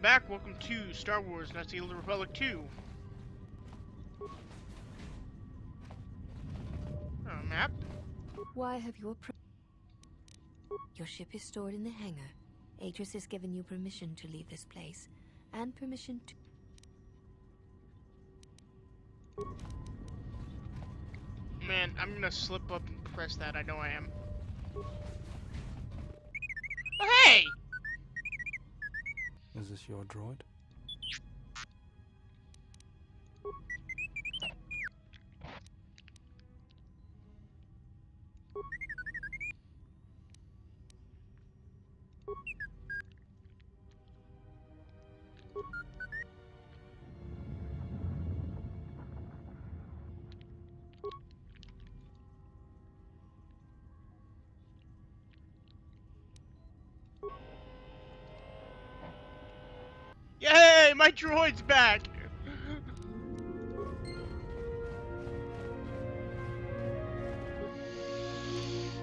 Back, welcome to Star Wars Knights of the Old Republic 2. Map. Why have you Your ship is stored in the hangar. Atris has given you permission to leave this place, and permission to... Man, I'm gonna slip up and press that, I know I am. Oh, hey! Is this your droid? Yay! My droid's back!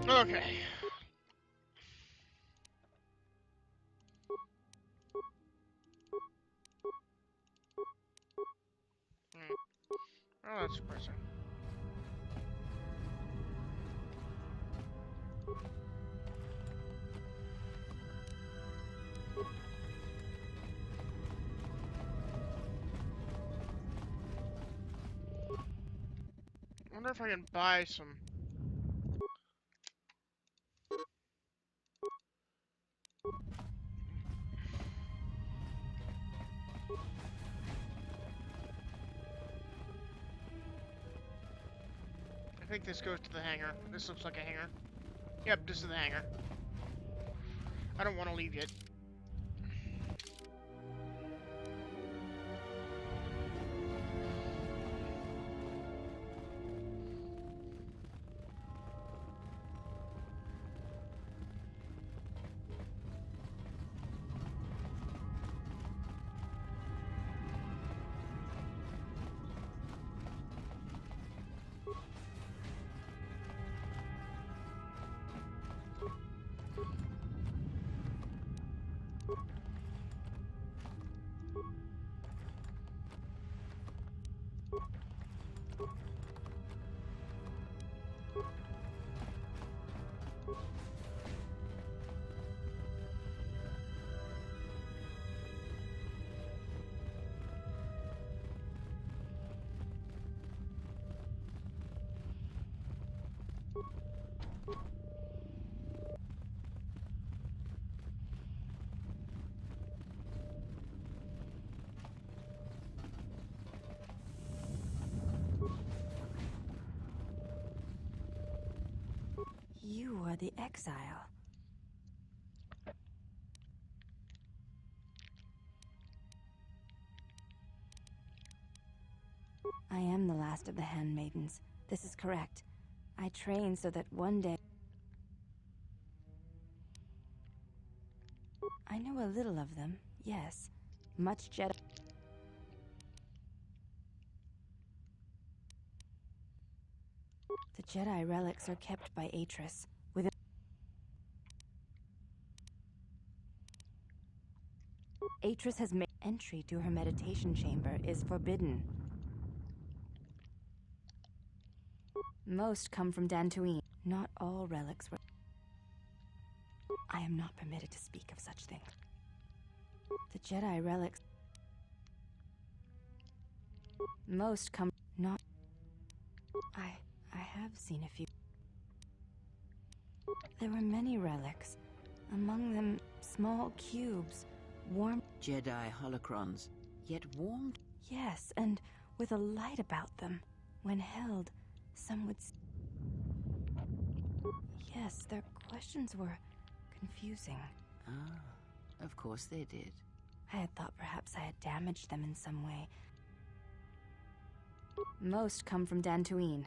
Okay. Oh, that's depressing. I wonder if I can buy some. I think this goes to the hangar. This looks like a hangar. Yep, this is the hangar. I don't want to leave yet. You are the exile. I am the last of the handmaidens. This is correct. I trained so that one day... I know a little of them, yes. Much Jedi... The Jedi relics are kept by Atris. Atris has made entry to her meditation chamber is forbidden. Most come from Dantooine. Not all relics were... I am not permitted to speak of such things. The Jedi relics... Most come... Not... I have seen a few. There were many relics. Among them, small cubes. Warm... Jedi holocrons, yet warmed. Yes, and with a light about them. When held, some would... Yes, their questions were confusing. Ah, of course they did. I had thought perhaps I had damaged them in some way. Most come from Dantooine.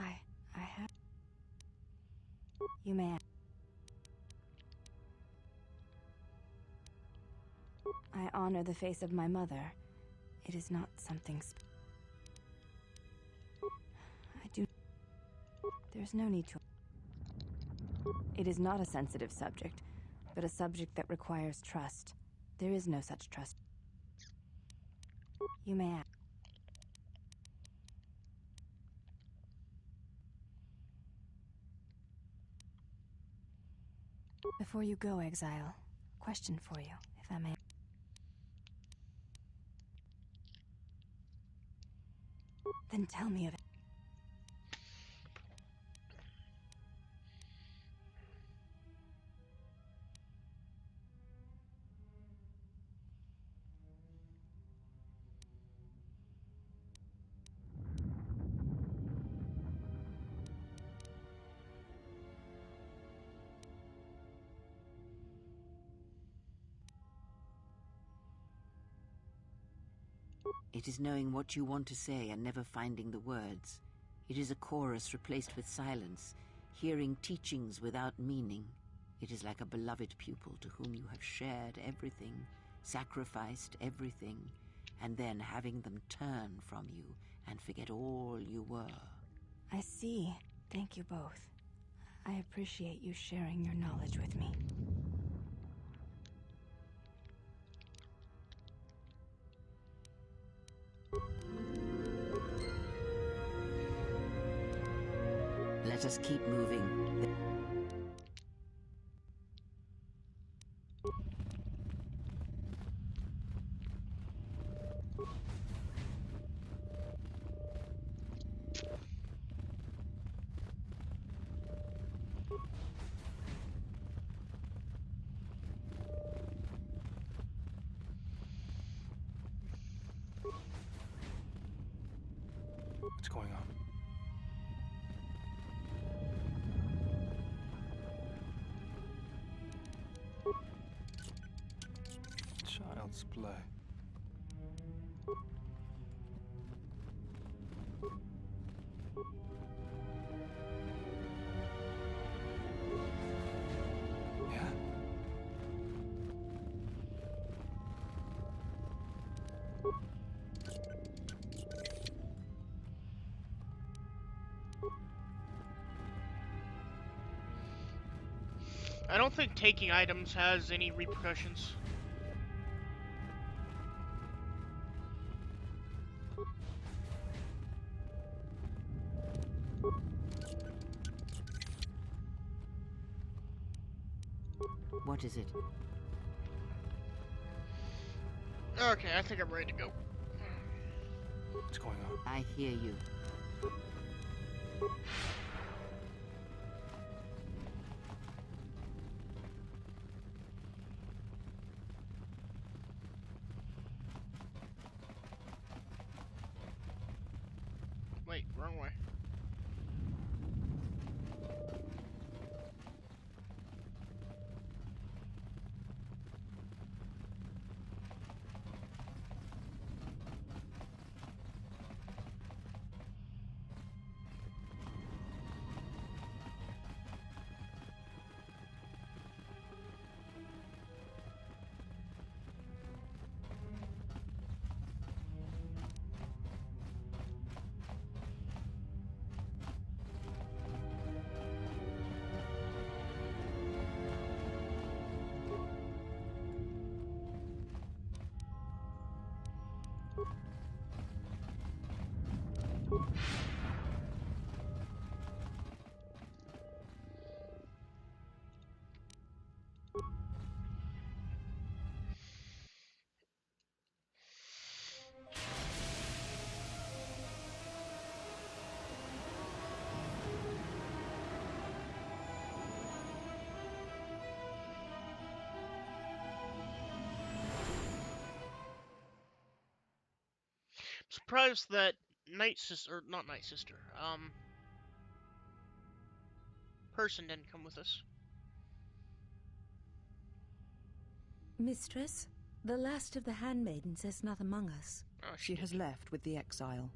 I have... You may... I honor the face of my mother. It is not something I do... There's no need to... It is not a sensitive subject, but a subject that requires trust. There is no such trust. You may ask. Before you go, Exile, question for you, if I may. Then tell me of it. It is knowing what you want to say and never finding the words. It is a chorus replaced with silence, hearing teachings without meaning. It is like a beloved pupil to whom you have shared everything, sacrificed everything, and then having them turn from you and forget all you were. I see. Thank you both. I appreciate you sharing your knowledge with me. Let us keep moving. What's going on? Child's play. Yeah? I don't think taking items has any repercussions. What is it? Okay, I think I'm ready to go. What's going on? I hear you. Wait, wrong way. Surprised that Night Sister, or not Night Sister, person didn't come with us. Mistress, the last of the handmaidens is not among us. Oh, She has left with the exile.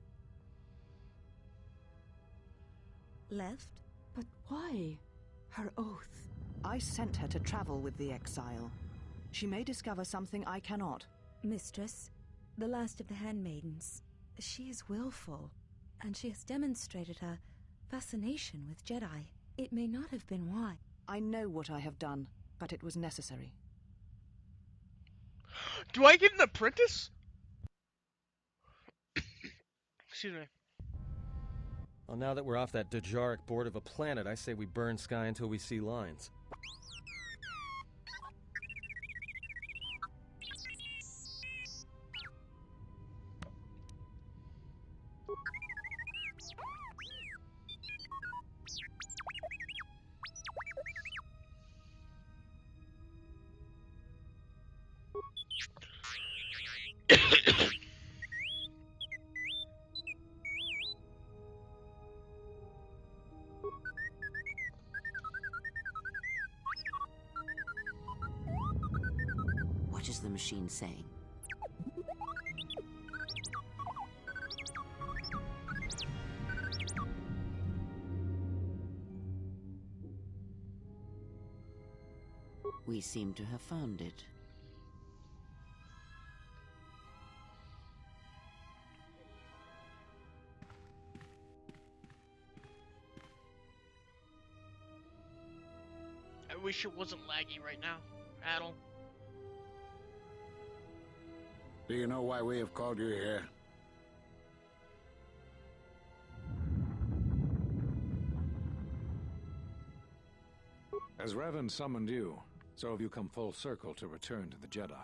Left? But why? Her oath. I sent her to travel with the exile. She may discover something I cannot. Mistress, the last of the handmaidens. She is willful, and she has demonstrated her fascination with Jedi. It may not have been why. I know what I have done, but it was necessary. Do I get an apprentice? Excuse me. Well, now that we're off that Dejaric board of a planet, I say we burn sky until we see lines. What is the machine saying? We seem to have found it. I wish it wasn't laggy right now, Adel. Do you know why we have called you here? As Revan summoned you, so have you come full circle to return to the Jedi.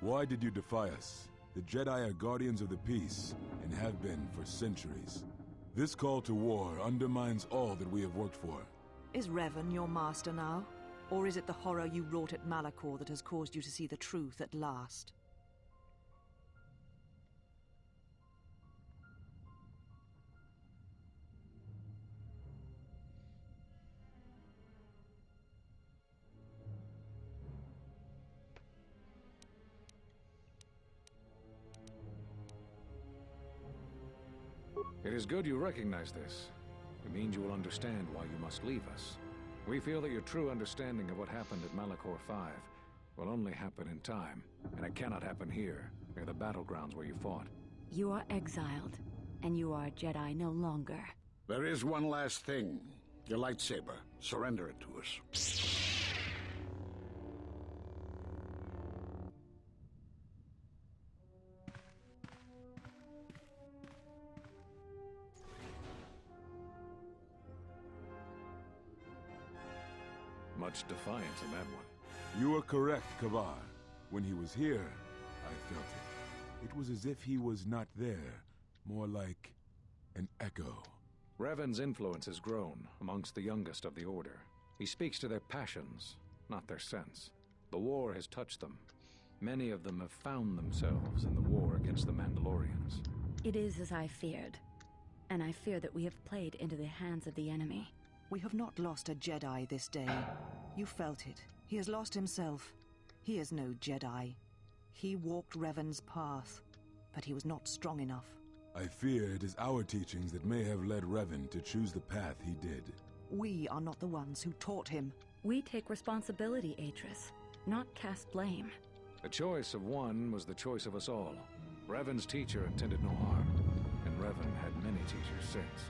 Why did you defy us? The Jedi are guardians of the peace, and have been for centuries. This call to war undermines all that we have worked for. Is Revan your master now? Or is it the horror you wrought at Malachor that has caused you to see the truth at last? It is good you recognize this. It means you will understand why you must leave us. We feel that your true understanding of what happened at Malachor 5 will only happen in time, and it cannot happen here, near the battlegrounds where you fought. You are exiled, and you are a Jedi no longer. There is one last thing. Your lightsaber. Surrender it to us. Much defiance in that one. You are correct, Kavar. When he was here, I felt it. It was as if he was not there, more like an echo. Revan's influence has grown amongst the youngest of the Order. He speaks to their passions, not their sense. The war has touched them. Many of them have found themselves in the war against the Mandalorians. It is as I feared, and I fear that we have played into the hands of the enemy. We have not lost a Jedi this day. You felt it. He has lost himself. He is no Jedi. He walked Revan's path, but he was not strong enough. I fear it is our teachings that may have led Revan to choose the path he did. We are not the ones who taught him. We take responsibility, Atris, not cast blame. The choice of one was the choice of us all. Revan's teacher intended no harm, and Revan had many teachers since.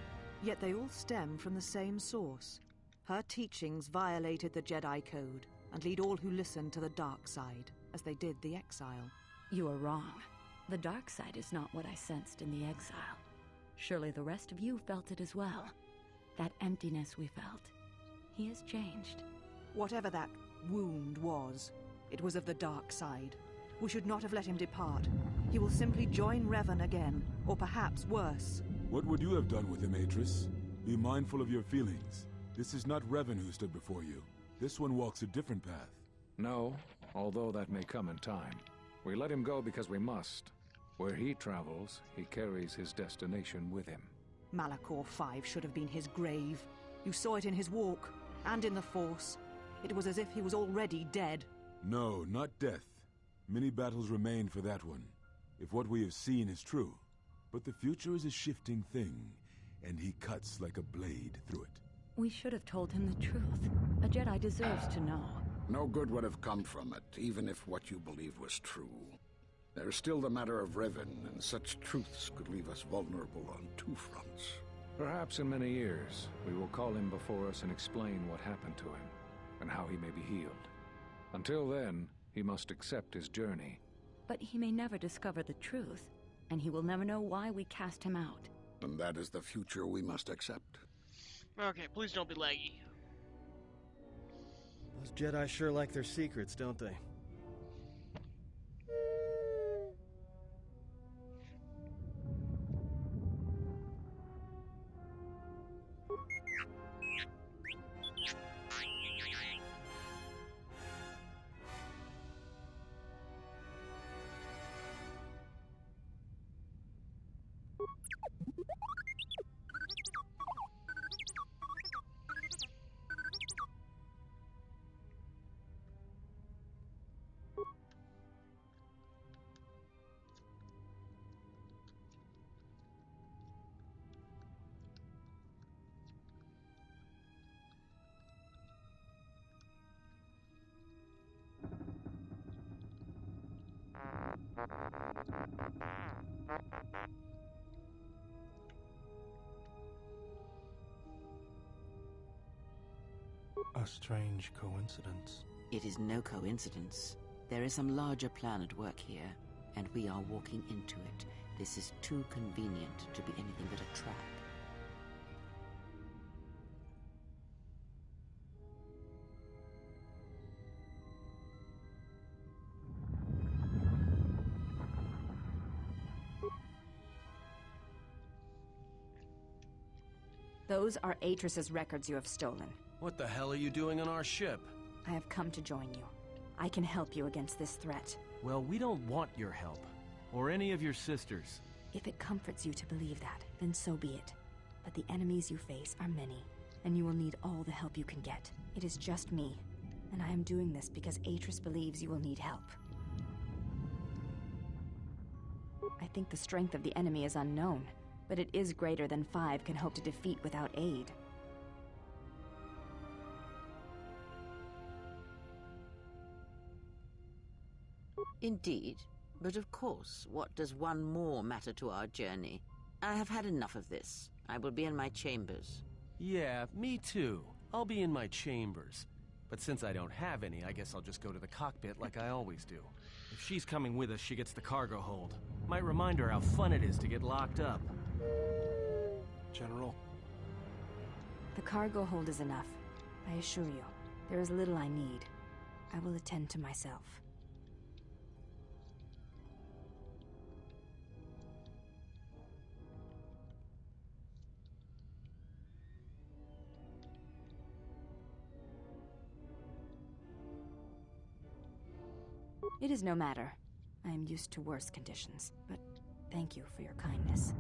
Yet they all stem from the same source. Her teachings violated the Jedi Code and lead all who listen to the dark side, as they did the exile. You are wrong. The dark side is not what I sensed in the exile. Surely the rest of you felt it as well. That emptiness we felt. He has changed. Whatever that wound was, it was of the dark side. We should not have let him depart. He will simply join Revan again, or perhaps worse. What would you have done with him, Atris? Be mindful of your feelings. This is not Revan who stood before you. This one walks a different path. No, although that may come in time. We let him go because we must. Where he travels, he carries his destination with him. Malachor 5 should have been his grave. You saw it in his walk, and in the Force. It was as if he was already dead. No, not death. Many battles remain for that one, if what we have seen is true. But the future is a shifting thing, and he cuts like a blade through it. We should have told him the truth. A Jedi deserves to know. No good would have come from it, even if what you believed was true. There is still the matter of Revan, and such truths could leave us vulnerable on two fronts. Perhaps in many years, we will call him before us and explain what happened to him. and how he may be healed. Until then, he must accept his journey. But he may never discover the truth, and he will never know why we cast him out. And that is the future we must accept. Okay, please don't be laggy. Those Jedi sure like their secrets, don't they? A strange coincidence. It is no coincidence. There is some larger plan at work here, and we are walking into it. This is too convenient to be anything but a trap. Those are Atris's records you have stolen. What the hell are you doing on our ship? I have come to join you. I can help you against this threat. Well, we don't want your help. Or any of your sisters. If it comforts you to believe that, then so be it. But the enemies you face are many, and you will need all the help you can get. It is just me, and I am doing this because Atris believes you will need help. I think the strength of the enemy is unknown, but it is greater than 5 can hope to defeat without aid. Indeed. But of course, what does one more matter to our journey? I have had enough of this. I will be in my chambers. Yeah, me too. I'll be in my chambers. But since I don't have any, I guess I'll just go to the cockpit like I always do. If she's coming with us, she gets the cargo hold. Might remind her how fun it is to get locked up. General? The cargo hold is enough. I assure you, there is little I need. I will attend to myself. It is no matter. I am used to worse conditions, but thank you for your kindness.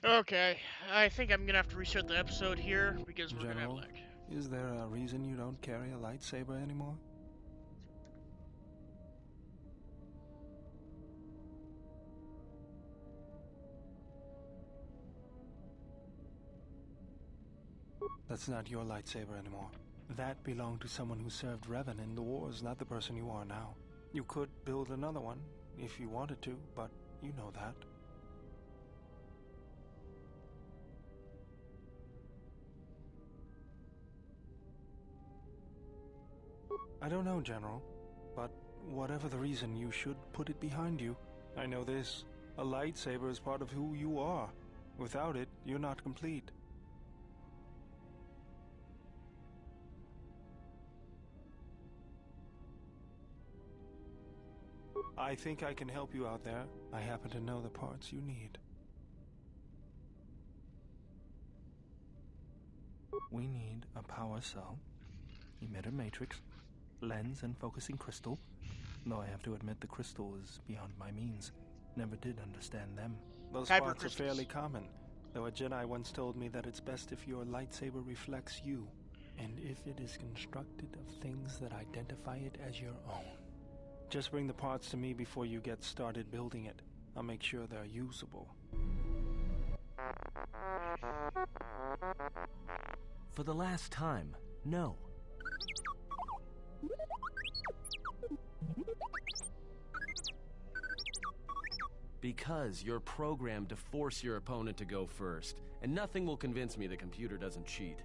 Okay, I think I'm gonna have to restart the episode here because we're gonna have General, lag. is there a reason you don't carry a lightsaber anymore? That's not your lightsaber anymore. That belonged to someone who served Revan in the wars, not the person you are now. You could build another one, if you wanted to, but you know that. I don't know, General, but whatever the reason, you should put it behind you. I know this. A lightsaber is part of who you are. Without it, you're not complete. I think I can help you out there. I happen to know the parts you need. We need a power cell, emitter matrix, lens and focusing crystal, though I have to admit the crystal is beyond my means. Never did understand them. Those parts are fairly common, though a Jedi once told me that it's best if your lightsaber reflects you, and if it is constructed of things that identify it as your own. Just bring the parts to me before you get started building it. I'll make sure they're usable. For the last time, no. Because you're programmed to force your opponent to go first, and nothing will convince me the computer doesn't cheat.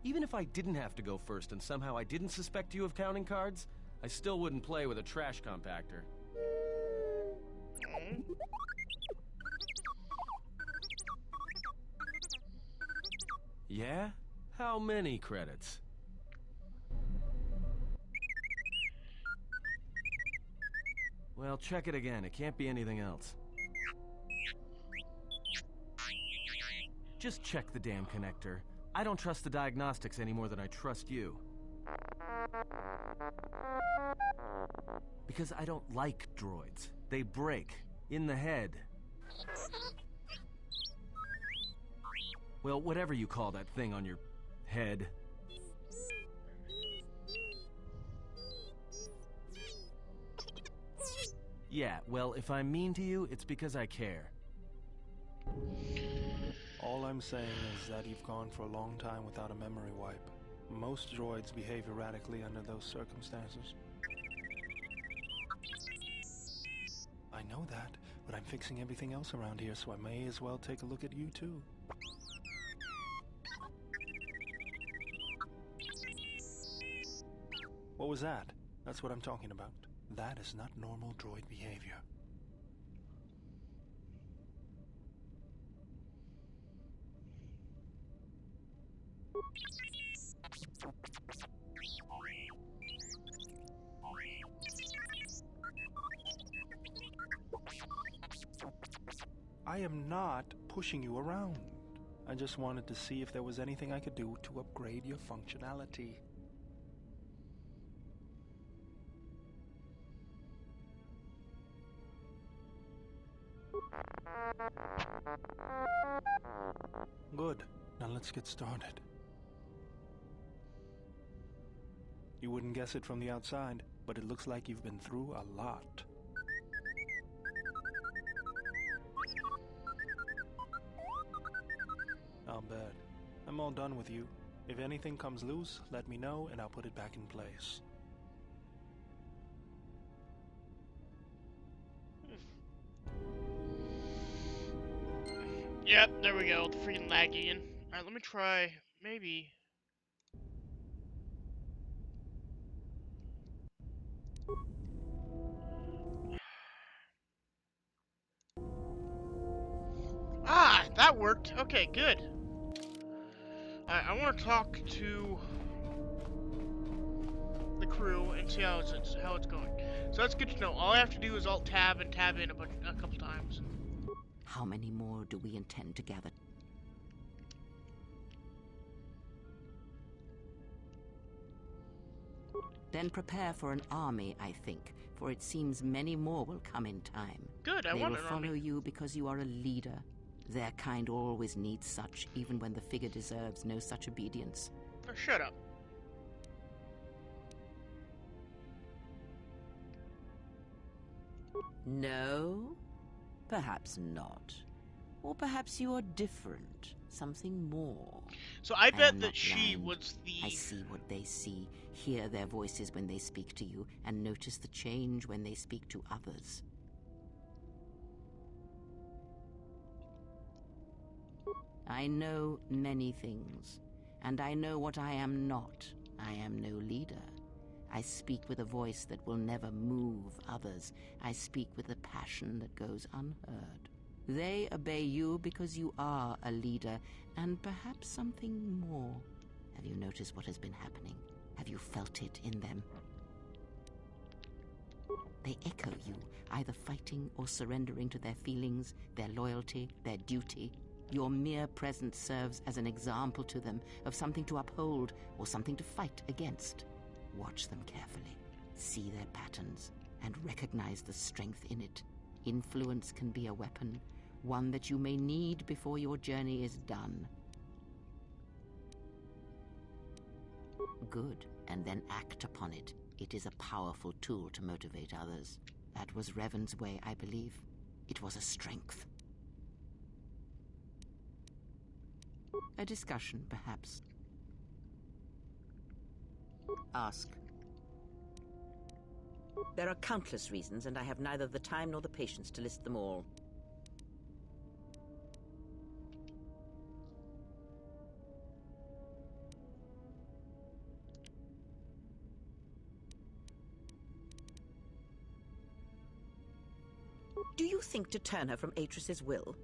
Even if I didn't have to go first and somehow I didn't suspect you of counting cards, I still wouldn't play with a trash compactor. Yeah? How many credits? Well, check it again. It can't be anything else. Just check the damn connector. I don't trust the diagnostics any more than I trust you. Because I don't like droids. They break. In the head. Well, whatever you call that thing on your head. Yeah, well, if I'm mean to you, it's because I care. All I'm saying is that you've gone for a long time without a memory wipe. Most droids behave erratically under those circumstances. I know that, but I'm fixing everything else around here, so I may as well take a look at you too. What was that? That's what I'm talking about. That is not normal droid behavior. I am not pushing you around. I just wanted to see if there was anything I could do to upgrade your functionality. Good. Now let's get started. You wouldn't guess it from the outside, but it looks like you've been through a lot. I'll bet. I'm all done with you. If anything comes loose, let me know and I'll put it back in place. Yep, there we go. The freaking lag again. Alright, let me try, maybe. Ah, that worked. Okay, good. I want to talk to the crew and see how it's going. So that's good to know. All I have to do is Alt-Tab and tab in a couple times. How many more do we intend to gather? Then prepare for an army, I think, for it seems many more will come in time. Good, I want an army. They will follow army. you because you are a leader. Their kind always needs such, even when the figure deserves no such obedience. Oh, shut up. No? Perhaps not. Or perhaps you are different. Something more. So I bet am that not she blind. was the... I see what they see, hear their voices when they speak to you, and notice the change when they speak to others. I know many things, and I know what I am not. I am no leader. I speak with a voice that will never move others. I speak with a passion that goes unheard. They obey you because you are a leader, and perhaps something more. Have you noticed what has been happening? Have you felt it in them? They echo you, either fighting or surrendering to their feelings, their loyalty, their duty. Your mere presence serves as an example to them of something to uphold or something to fight against. Watch them carefully, see their patterns, and recognize the strength in it. Influence can be a weapon, one that you may need before your journey is done. Good, and then act upon it. It is a powerful tool to motivate others. That was Revan's way, I believe. It was a strength. A discussion, perhaps. Ask. There are countless reasons, and I have neither the time nor the patience to list them all. Do you think to turn her from Atris's will?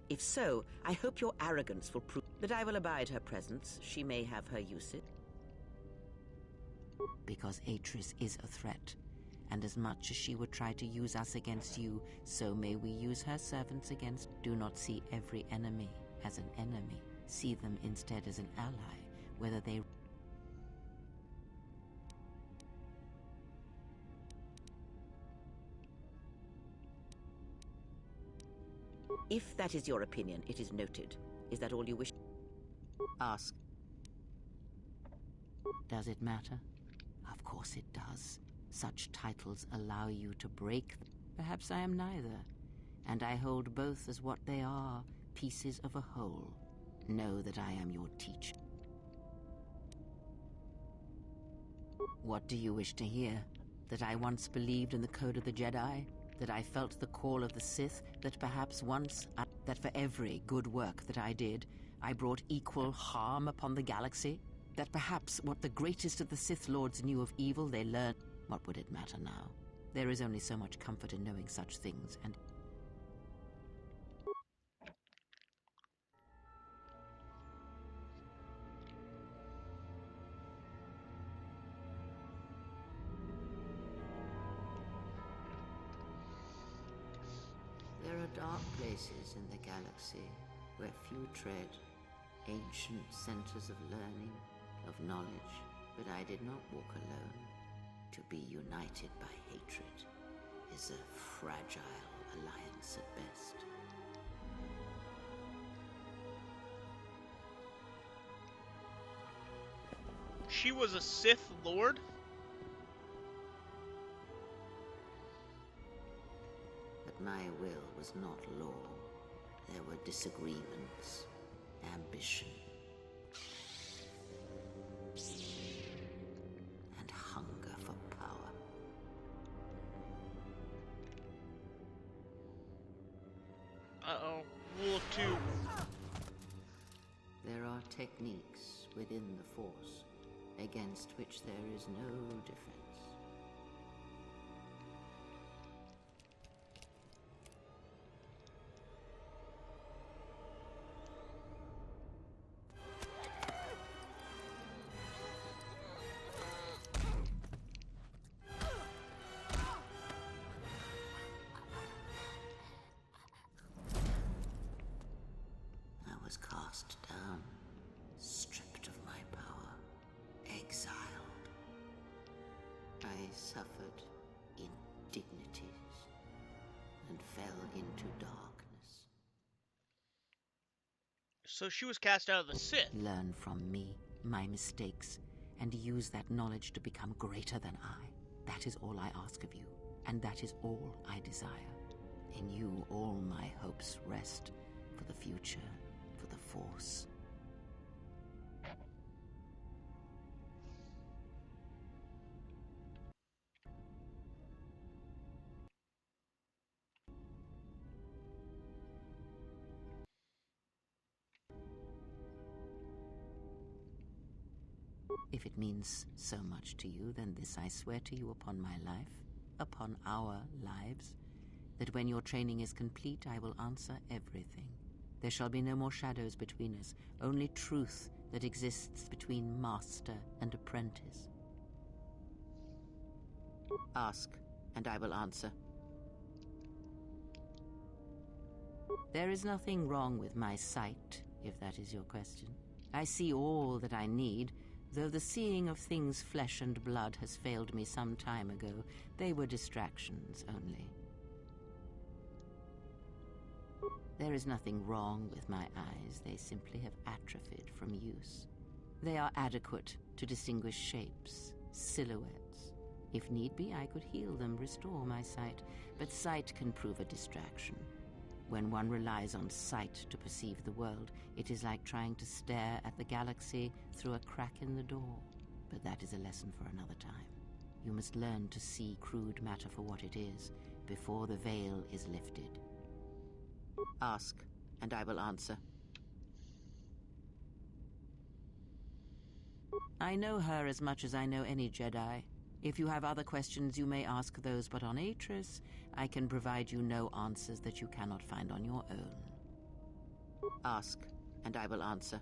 If so, I hope your arrogance will prove that I will abide her presence. She may have her usage. Because Atris is a threat, and as much as she would try to use us against you, so may we use her servants against. Do not see every enemy as an enemy. See them instead as an ally, whether they... If that is your opinion, it is noted. Is that all you wish? Ask. Does it matter? Of course it does. Such titles allow you to break them. Perhaps I am neither, and I hold both as what they are, pieces of a whole. Know that I am your teacher. What do you wish to hear? That I once believed in the code of the Jedi? That I felt the call of the Sith? That perhaps once, that for every good work that I did, I brought equal harm upon the galaxy? That perhaps what the greatest of the Sith Lords knew of evil, they learned? What would it matter now? There is only so much comfort in knowing such things, and... There are dark places in the galaxy where few tread, ancient centers of learning, of knowledge, but I did not walk alone. To be united by hatred is a fragile alliance at best. She was a Sith Lord? But my will was not law. There were disagreements, ambition, and hunger for power. Uh-oh. Rule 2. There are techniques within the Force against which there is no defense. I was cast down, stripped of my power, exiled. I suffered indignities and fell into darkness. So she was cast out of the Sith. Learn from me, my mistakes, and use that knowledge to become greater than I. That is all I ask of you, and that is all I desire. In you all my hopes rest, for the future, for the Force. If it means so much to you, then this I swear to you upon my life, upon our lives, that when your training is complete, I will answer everything. There shall be no more shadows between us, only truth that exists between master and apprentice. Ask, and I will answer. There is nothing wrong with my sight, if that is your question. I see all that I need, though the seeing of things flesh and blood has failed me some time ago. They were distractions only. There is nothing wrong with my eyes. They simply have atrophied from use. They are adequate to distinguish shapes, silhouettes. If need be, I could heal them, restore my sight, but sight can prove a distraction. When one relies on sight to perceive the world, it is like trying to stare at the galaxy through a crack in the door. But that is a lesson for another time. You must learn to see crude matter for what it is, before the veil is lifted. Ask, and I will answer. I know her as much as I know any Jedi. If you have other questions, you may ask those, but on Atris, I can provide you no answers that you cannot find on your own. Ask, and I will answer.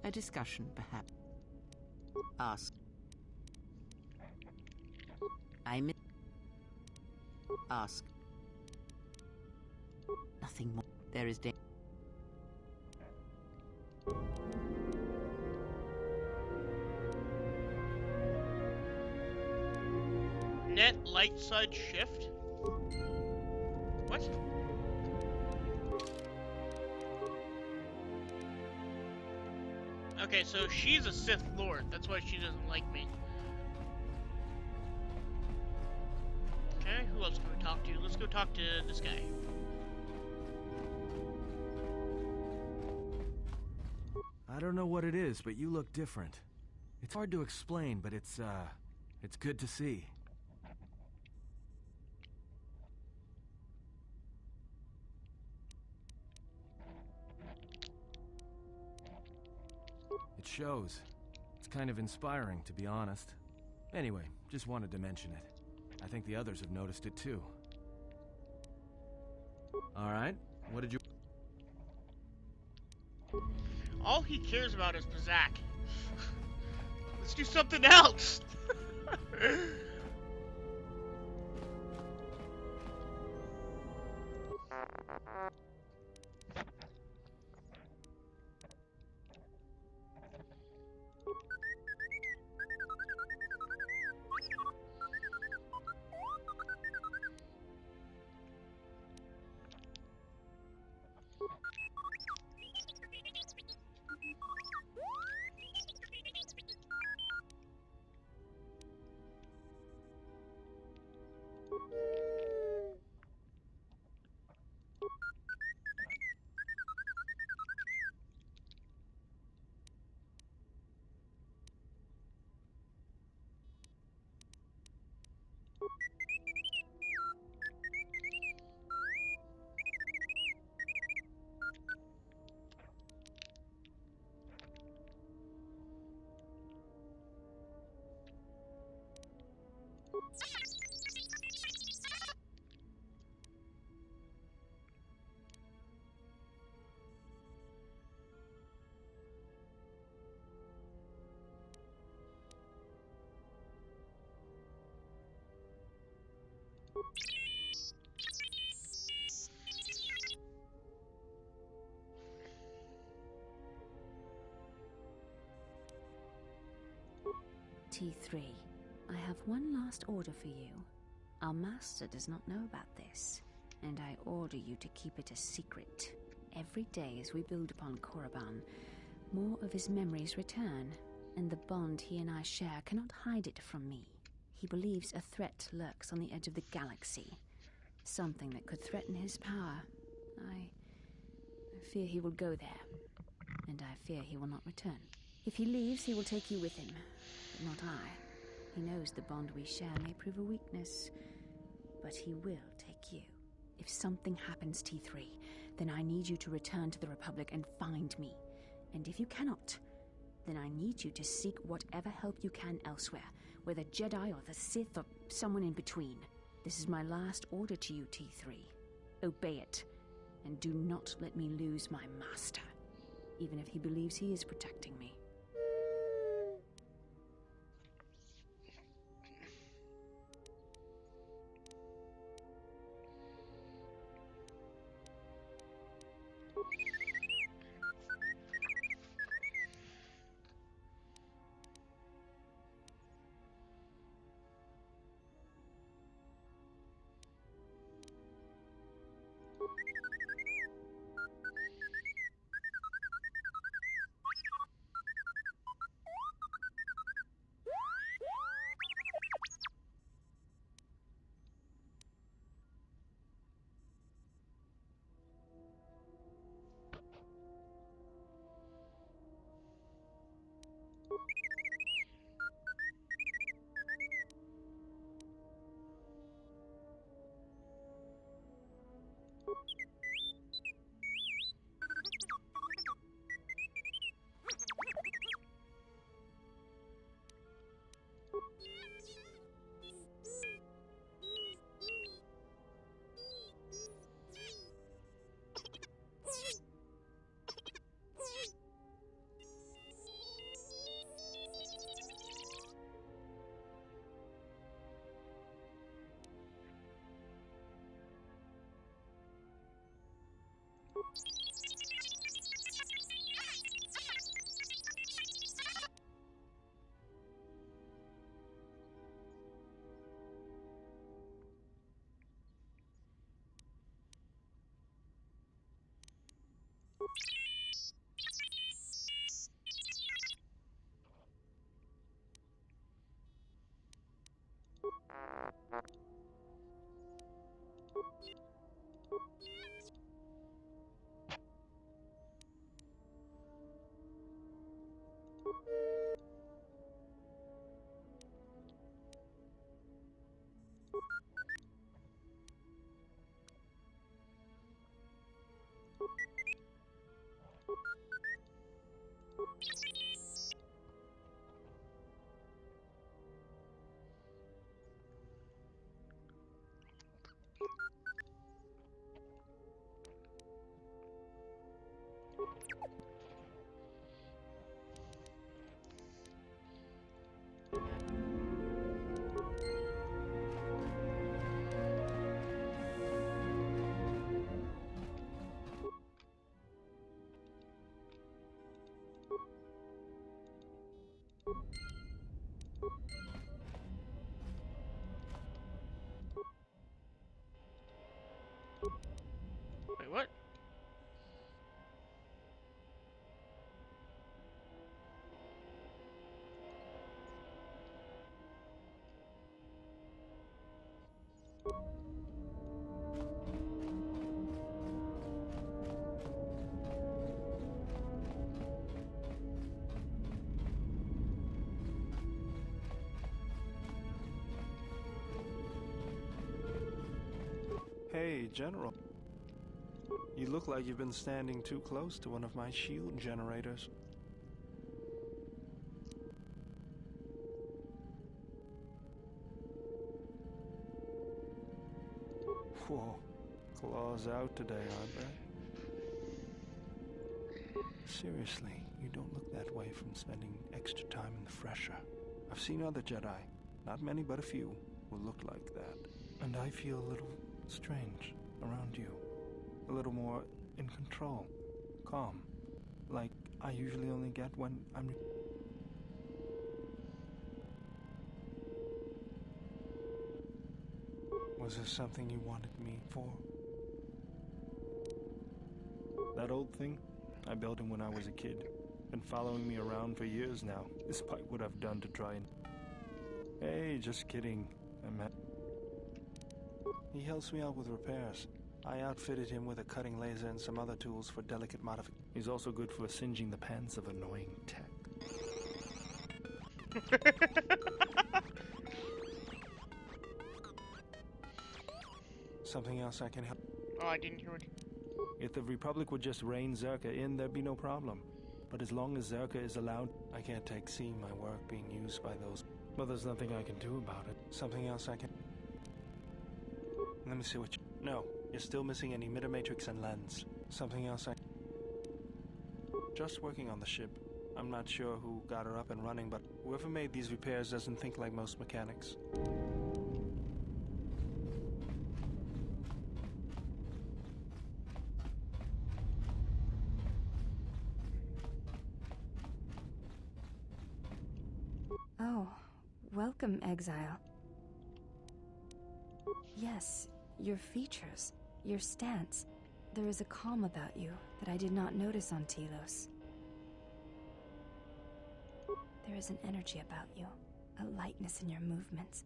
A discussion, perhaps. Ask. Ask. Nothing more. There is danger. Net light side shift? What? Okay, so she's a Sith Lord. That's why she doesn't like me. Okay, who else can we talk to? Let's go talk to this guy. I don't know what it is, but you look different. It's hard to explain, but it's good to see. It shows. It's kind of inspiring, to be honest. Anyway, just wanted to mention it. I think the others have noticed it too. Alright, what did you... All he cares about is Bazak. Let's do something else! T3, I have one last order for you. Our master does not know about this, and I order you to keep it a secret. Every day as we build upon Korriban, more of his memories return, and the bond he and I share cannot hide it from me. He believes a threat lurks on the edge of the galaxy, something that could threaten his power. I fear he will go there, and I fear he will not return. If he leaves, he will take you with him, but not I. He knows the bond we share may prove a weakness, but he will take you. If something happens, T3, then I need you to return to the Republic and find me. And if you cannot, then I need you to seek whatever help you can elsewhere, whether Jedi or the Sith or someone in between. This is my last order to you, T3. Obey it, and do not let me lose my master, even if he believes he is protecting me. Wait, what? Hey, General. You look like you've been standing too close to one of my shield generators. Whoa. Claws out today, aren't they? Seriously, you don't look that way from spending extra time in the fresher. I've seen other Jedi, not many but a few, who look like that. And I feel a little strange around you. A little more in control. Calm. Like I usually only get when I'm... Was there something you wanted me for? That old thing? I built him when I was a kid. Been following me around for years now, despite what I've done to try and... Hey, just kidding. He helps me out with repairs. I outfitted him with a cutting laser and some other tools for delicate modification. He's also good for singeing the pants of annoying tech. Something else I can help? Oh, I didn't hear it. If the Republic would just rein Zerka in, there'd be no problem. But as long as Zerka is allowed, I can't take seeing my work being used by those. Well, there's nothing I can do about it. Something else I can... Let me see what you... No, you're still missing an emitter matrix and lens. Something else I... Just working on the ship. I'm not sure who got her up and running, but whoever made these repairs doesn't think like most mechanics. Oh, welcome, Exile. Yes, your features, your stance. There is a calm about you that I did not notice on Telos. There is an energy about you, a lightness in your movements.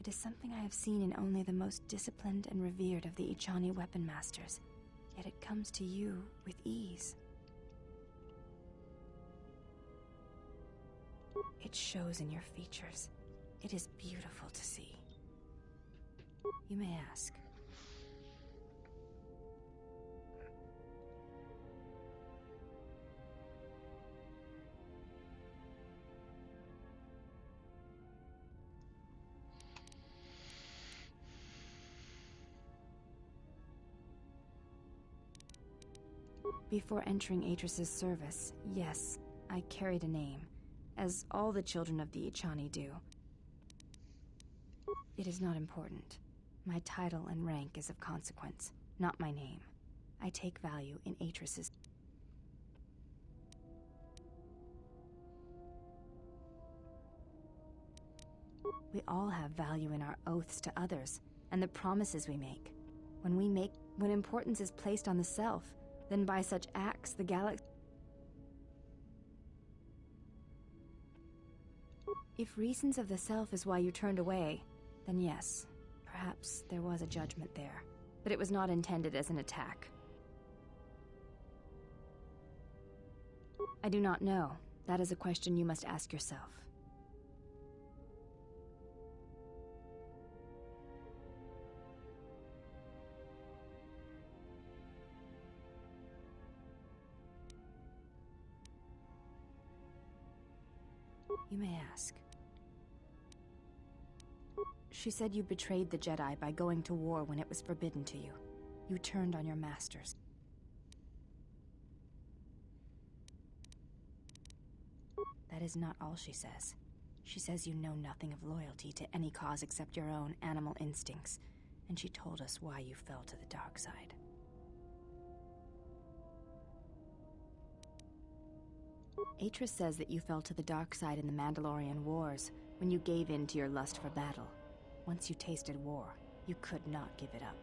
It is something I have seen in only the most disciplined and revered of the Ichani weapon masters, yet it comes to you with ease. It shows in your features. It is beautiful to see. You may ask. Before entering Atris's service, yes, I carried a name, as all the children of the Ichani do. It is not important. My title and rank is of consequence, not my name. I take value in Atris's. We all have value in our oaths to others, and the promises we make. When importance is placed on the self, Then by such acts, the galaxy... If reasons of the self is why you turned away, then yes, perhaps there was a judgment there. But it was not intended as an attack. I do not know. That is a question you must ask yourself. You may ask. She said you betrayed the Jedi by going to war when it was forbidden to you. You turned on your masters. That is not all she says. She says you know nothing of loyalty to any cause except your own animal instincts, and she told us why you fell to the dark side. Atris says that you fell to the dark side in the Mandalorian Wars, when you gave in to your lust for battle. Once you tasted war, you could not give it up.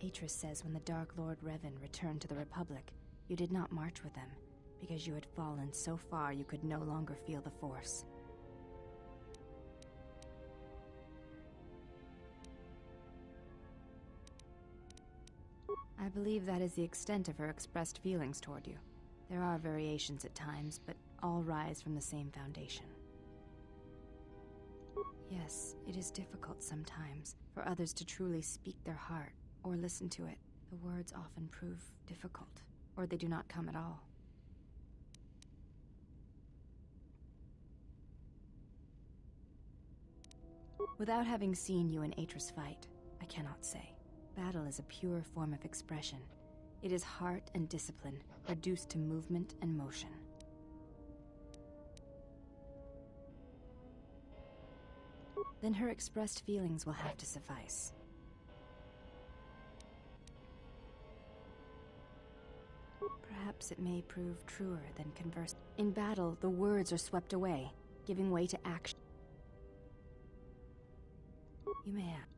Atris says when the Dark Lord Revan returned to the Republic, you did not march with them, because you had fallen so far you could no longer feel the Force. I believe that is the extent of her expressed feelings toward you. There are variations at times, but all rise from the same foundation. Yes, it is difficult sometimes for others to truly speak their heart or listen to it. The words often prove difficult, or they do not come at all. Without having seen you and Atris fight, I cannot say. Battle is a pure form of expression. It is heart and discipline, reduced to movement and motion. Then her expressed feelings will have to suffice. Perhaps it may prove truer than converse. In battle, the words are swept away, giving way to action. You may ask.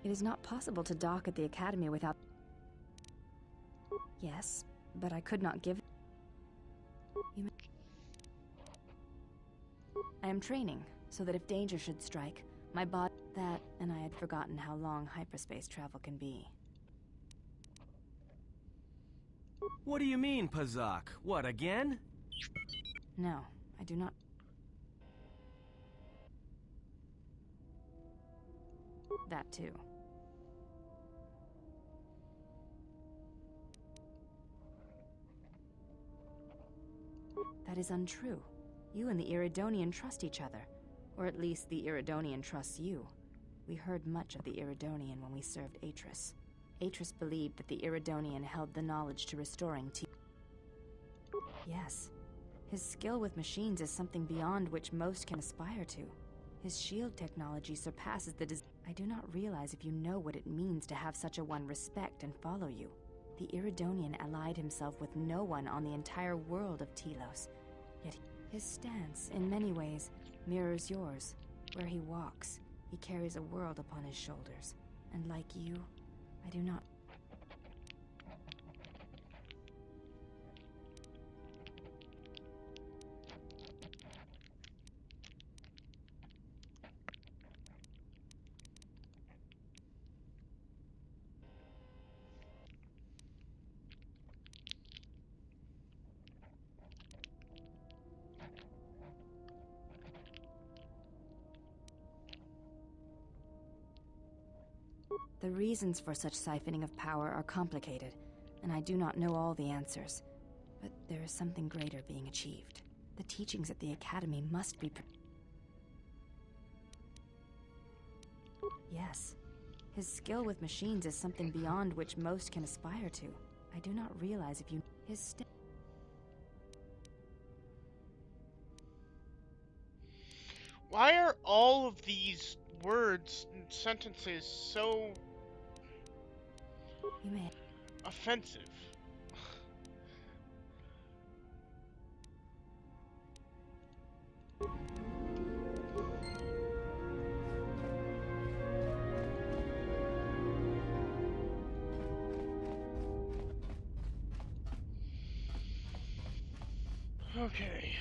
It is not possible to dock at the Academy without... Yes, but I could not give... I am training, so that if danger should strike, my body... That, and I had forgotten how long hyperspace travel can be. What do you mean, Pazaak? What, again? No, I do not... That too. That is untrue. You and the Iridonian trust each other. Or at least the Iridonian trusts you. We heard much of the Iridonian when we served Atris. Atris believed that the Iridonian held the knowledge to restoring Yes. His skill with machines is something beyond which most can aspire to. His shield technology surpasses the I do not realize if you know what it means to have such a one respect and follow you. The Iridonian allied himself with no one on the entire world of Telos. Yet his stance, in many ways, mirrors yours. Where he walks, he carries a world upon his shoulders. And like you, I do not... The reasons for such siphoning of power are complicated, and I do not know all the answers. But there is something greater being achieved. The teachings at the Academy must be... Yes. His skill with machines is something beyond which most can aspire to. I do not realize if you... Why are all all of these words and sentences so You may. offensive. Okay.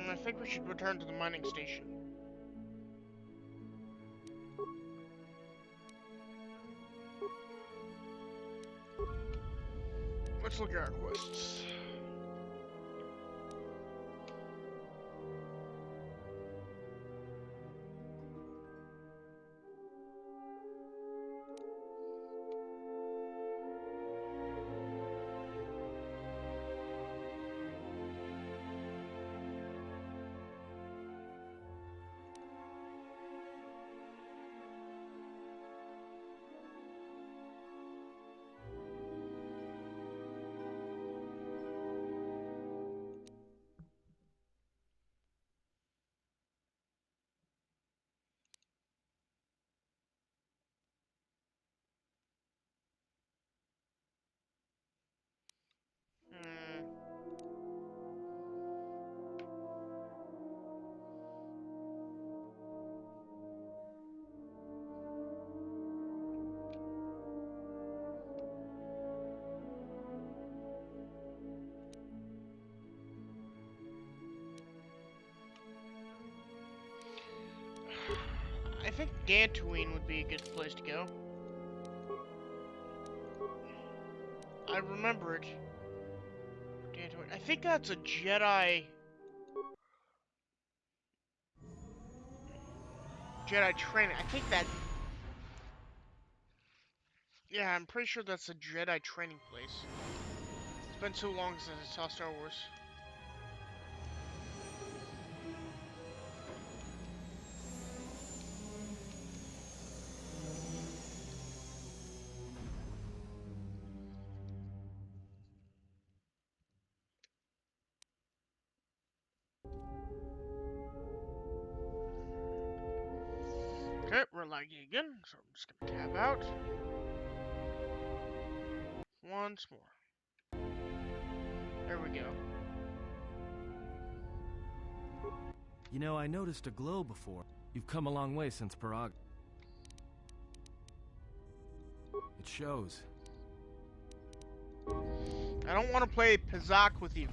I think we should return to the mining station. Let's look at our quests. I think Dantooine would be a good place to go. I remember it. Dantooine. I think that's a Jedi training. I think that. Yeah, I'm pretty sure that's a Jedi training place. It's been so long since I saw Star Wars. Okay, we're lagging again, so I'm just gonna tab out. Once more. There we go. You know, I noticed a glow before. You've come a long way since Parag. It shows. I don't want to play Pizak with you.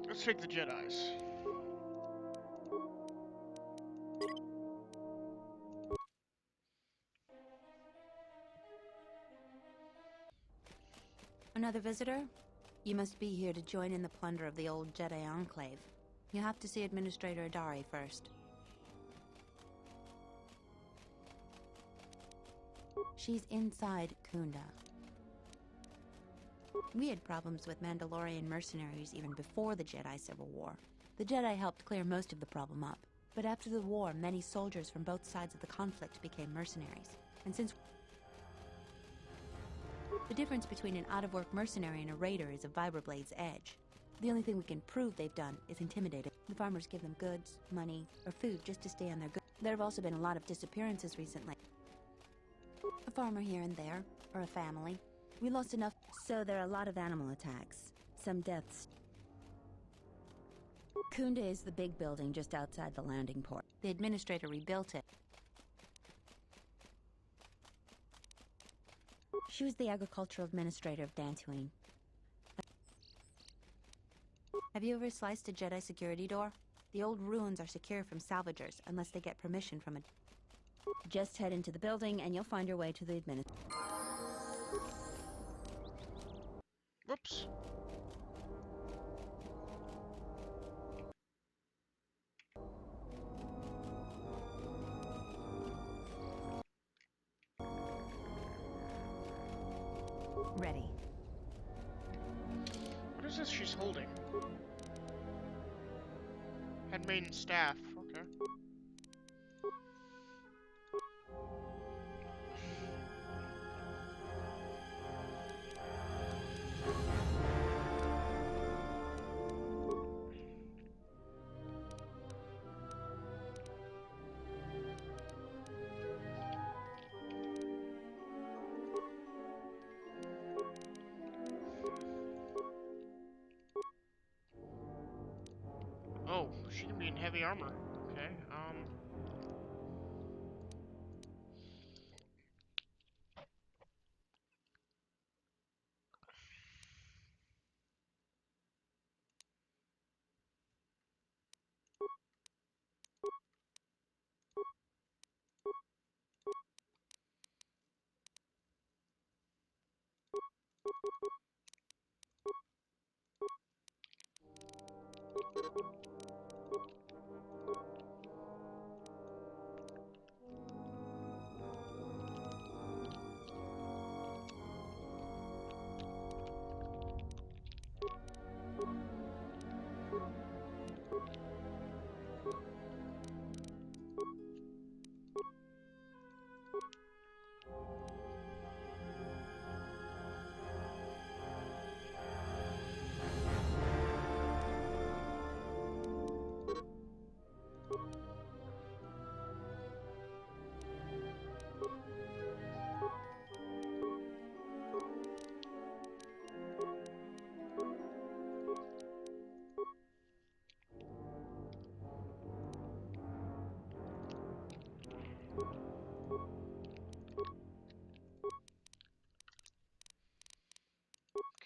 Let's take the Jedis. Another visitor? You must be here to join in the plunder of the old Jedi Enclave. You'll have to see Administrator Adari first. She's inside Kunda. We had problems with Mandalorian mercenaries even before the Jedi Civil War. The Jedi helped clear most of the problem up. But after the war, many soldiers from both sides of the conflict became mercenaries. And since the difference between an out-of-work mercenary and a raider is a Vibrorblade's edge. The only thing we can prove they've done is intimidated. The farmers give them goods, money, or food just to stay on their goods. There have also been a lot of disappearances recently. A farmer here and there, or a family. We lost enough, so there are a lot of animal attacks. Some deaths. Kunda is the big building just outside the landing port. The administrator rebuilt it. She was the agricultural administrator of Dantooine. Have you ever sliced a Jedi security door? The old ruins are secure from salvagers unless they get permission from a... Just head into the building and you'll find your way to the administrator. Whoops. Ready. What is this she's holding? Handmaiden staff. Okay. Oh, she can be in heavy armor. Okay,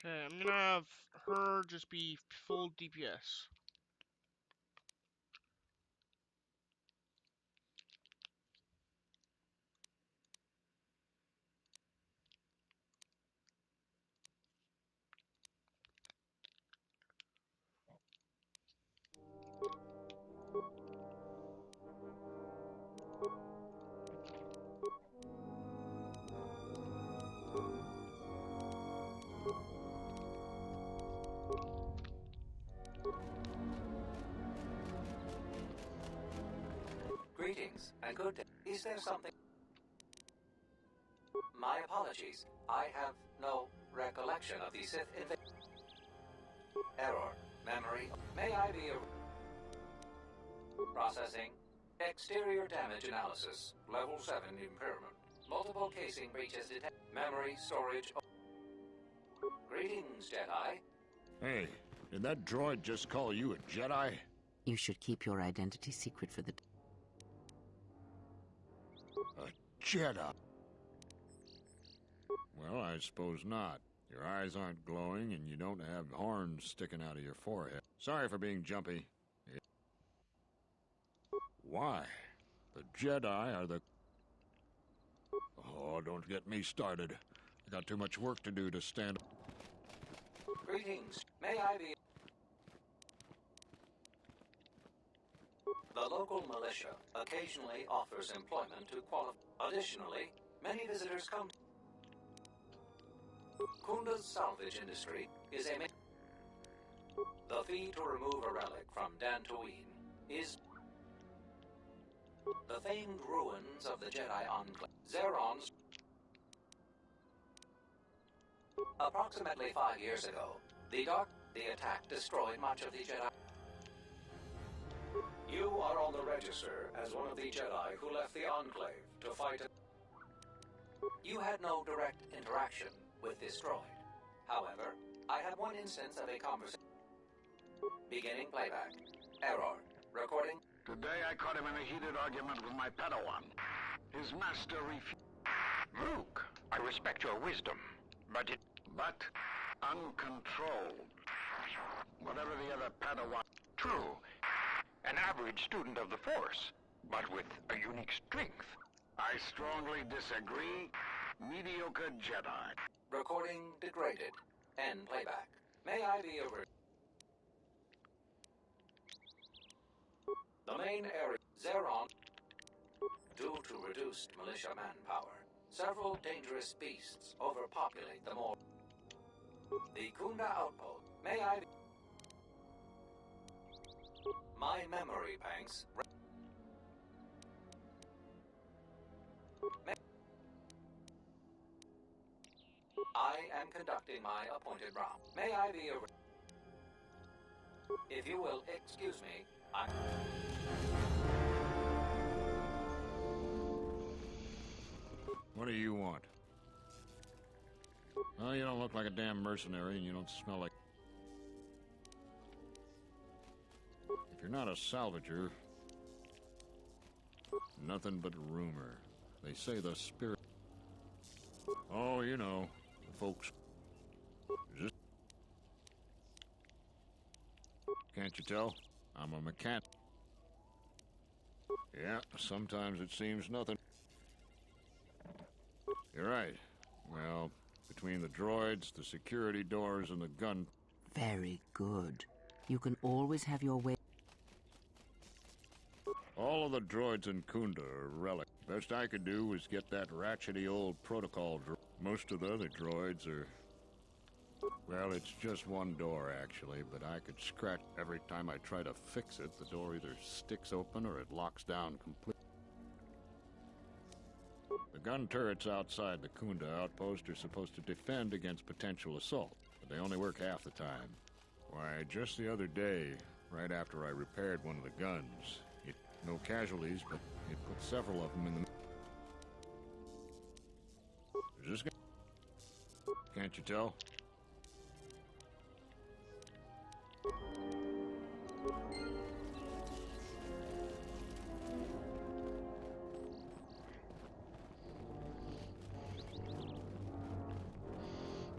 okay, I'm gonna have her just be full DPS. Greetings, and good day. Is there something... My apologies. I have no recollection of the Sith invasion. Error. Memory. May I be a... Processing. Exterior damage analysis. Level 7 impairment. Multiple casing breaches detected. Memory storage... Greetings, Jedi. Hey, did that droid just call you a Jedi? You should keep your identity secret for the... A Jedi? Well, I suppose not. Your eyes aren't glowing, and you don't have horns sticking out of your forehead. Sorry for being jumpy. Why? The Jedi are the... Oh, don't get me started. I got too much work to do to stand... Greetings. May I be... The local militia occasionally offers employment to qualify. Additionally, many visitors come... Kunda's salvage industry is a... The fee to remove a relic from Dantooine is... The famed ruins of the Jedi Enclave. Zeron's... Approximately 5 years ago, the attack destroyed much of the Jedi... You are on the register as one of the Jedi who left the Enclave to fight it. You had no direct interaction with this droid. However, I have one instance of a conversation. Beginning playback. Error. Recording. Today I caught him in a heated argument with my Padawan. His master refused. Luke, I respect your wisdom, but it... But uncontrolled. Whatever the other Padawan... True. An average student of the Force, but with a unique strength. I strongly disagree. Mediocre Jedi. Recording degraded. End playback. May I be over... The main area... Zeron... Due to reduced militia manpower, several dangerous beasts overpopulate the more... The Kunda Outpost. May I... My memory banks... I am conducting my appointed round. May I be a... If you will excuse me, I... What do you want? Well, you don't look like a damn mercenary, and you don't smell like... If you're not a salvager... Nothing but rumor. They say the spirit... Oh, you know, the folks... Just... Can't you tell? I'm a mechanic. Yeah, sometimes it seems nothing. You're right. Well, between the droids, the security doors, and the gun... Very good. You can always have your way. All of the droids in Kunda are relic. Best I could do was get that ratchety old protocol Most of the other droids are... Well, it's just one door, actually, but I could scratch every time I try to fix it. The door either sticks open or it locks down completely. The gun turrets outside the Kunda outpost are supposed to defend against potential assault, but they only work half the time. Why, just the other day, right after I repaired one of the guns, no casualties, but it put several of them in the... Is this guy? Can't you tell?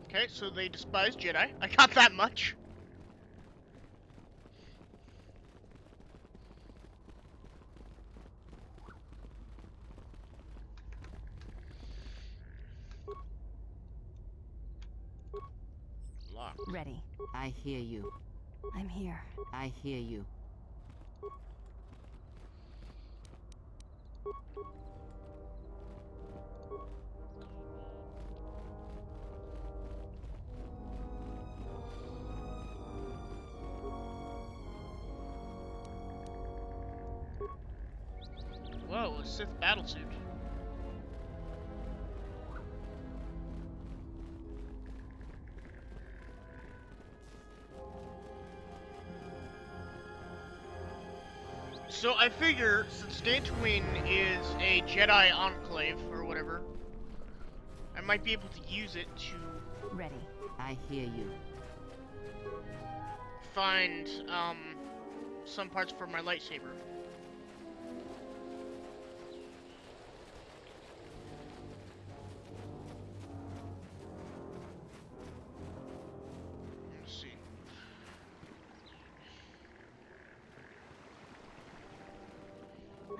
Okay, so they despise Jedi. I got that much. Locked. Ready. I hear you. I'm here. I hear you. Whoa, a Sith battlesuit. So I figure, since Dantooine is a Jedi enclave, or whatever, I might be able to use it to... Ready. I hear you. Find, some parts for my lightsaber. Let's see.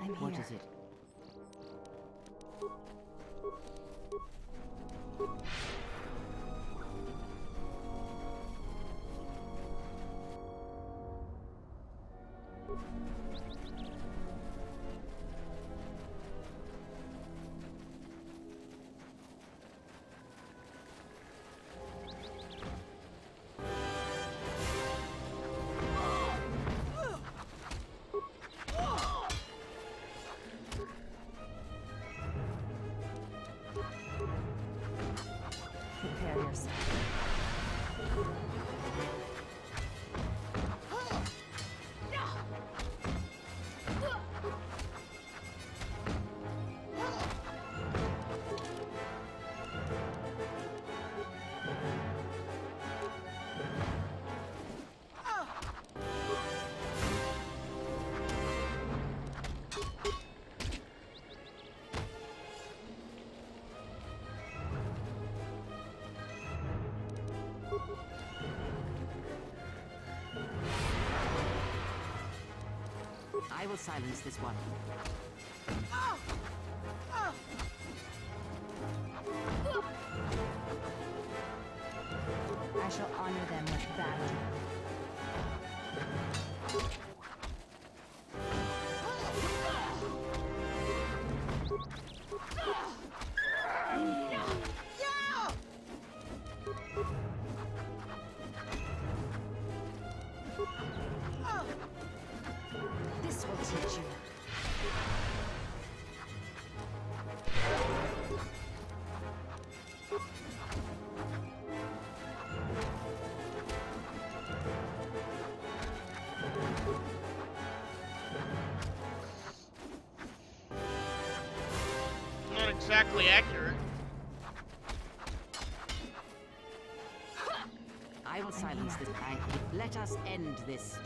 I'm here. What is it? Prepare yourself. I will silence this one. I shall honor them with battle. exactly accurate. I will silence this guy. Let us end this.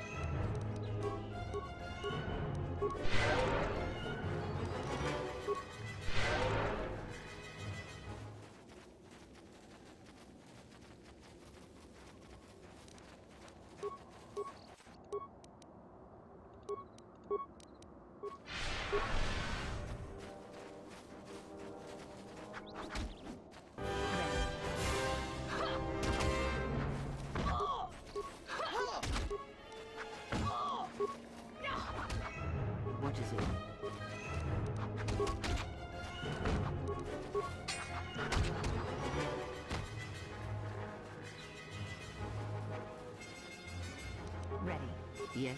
What is it? Ready. Yes.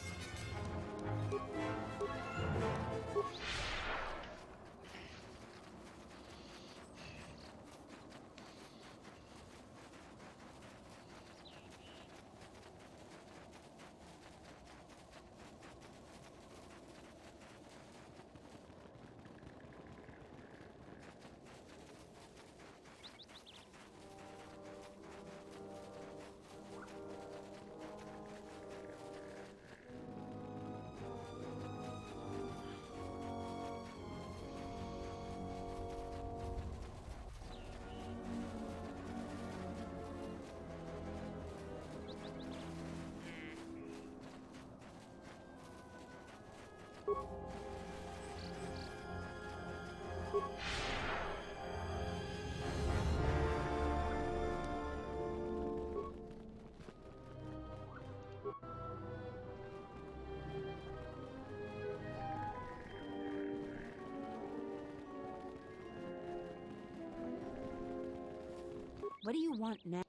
What do you want now?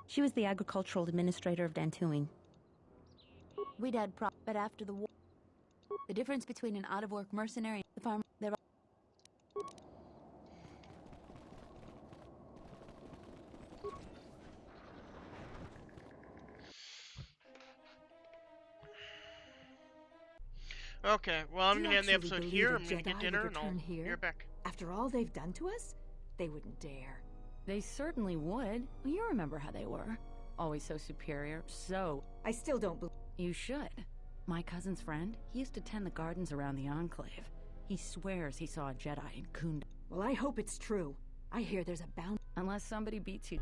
She was the agricultural administrator of Dantooine. We'd had but after the war, the difference between an out-of-work mercenary and the farmer, there are... Okay, well, I'm Do gonna you end the actually episode believe here. a I'm gonna Jedi get would dinner and I'll return be here? right back. After all they've done to us, they wouldn't dare. They certainly would. You remember how they were. Always so superior, so... I still don't believe... You should. My cousin's friend, he used to tend the gardens around the Enclave. He swears he saw a Jedi in Kunda. Well, I hope it's true. I hear there's a bounty. Unless somebody beats you.